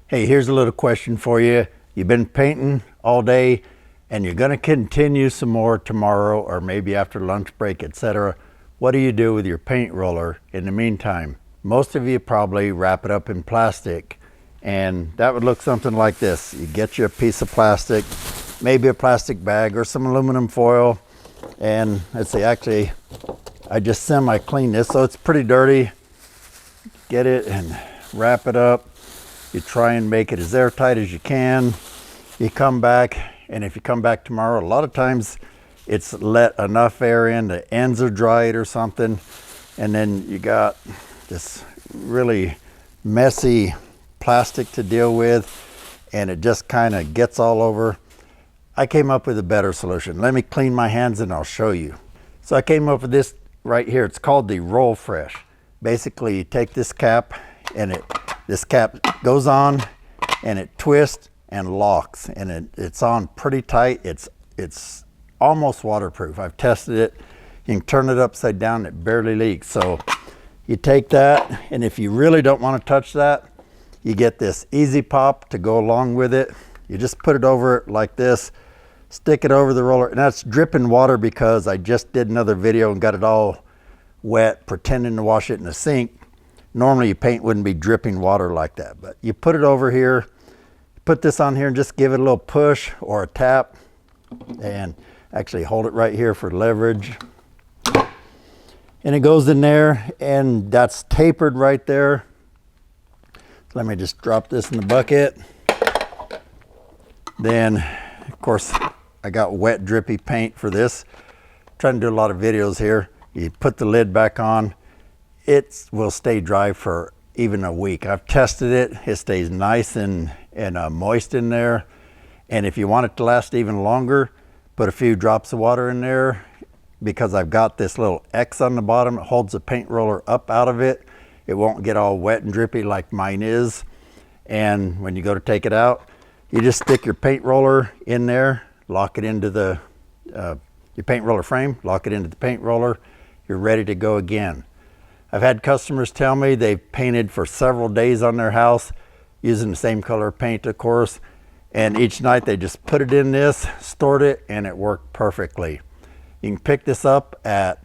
Hey, here's a little question for you. You've been painting all day and you're going to continue some more tomorrow or maybe after lunch break, etc. What do you do with your paint roller in the meantime? Most of you probably wrap it up in plastic, and that would look something like this. You get you a piece of plastic, maybe a plastic bag or some aluminum foil, and let's see, actually I just semi-cleaned this so it's pretty dirty. Get it and wrap it up. You try and make it as airtight as you can. You come back, and if you come back tomorrow, a lot of times it's let enough air in, the ends are dried or something, and then you got this really messy plastic to deal with, and it just kind of gets all over. I came up with a better solution. Let me clean my hands and I'll show you. So I came up with this right here. It's called the RollFresh. Basically, you take this cap, and this cap goes on and it twists and locks, and it's on pretty tight. It's almost waterproof. I've tested it. You can turn it upside down, it barely leaks. So you take that, and if you really don't want to touch that, you get this easy pop to go along with it. You just put it over it like this, stick it over the roller, and that's dripping water because I just did another video and got it all wet pretending to wash it in the sink. Normally your paint wouldn't be dripping water like that, but you put it over here, put this on here and just give it a little push or a tap, and actually hold it right here for leverage. And it goes in there, and that's tapered right there. So let me just drop this in the bucket. Then, of course, I got wet drippy paint for this. I'm trying to do a lot of videos here. You put the lid back on. It will stay dry for even a week. I've tested it. It stays nice and moist in there. And if you want it to last even longer, put a few drops of water in there, because I've got this little X on the bottom. It holds the paint roller up out of it. It won't get all wet and drippy like mine is. And when you go to take it out, you just stick your paint roller in there, lock it into the your paint roller frame, lock it into the paint roller. You're ready to go again. I've had customers tell me they've painted for several days on their house using the same color paint, of course, and each night they just put it in this, stored it, and it worked perfectly. You can pick this up at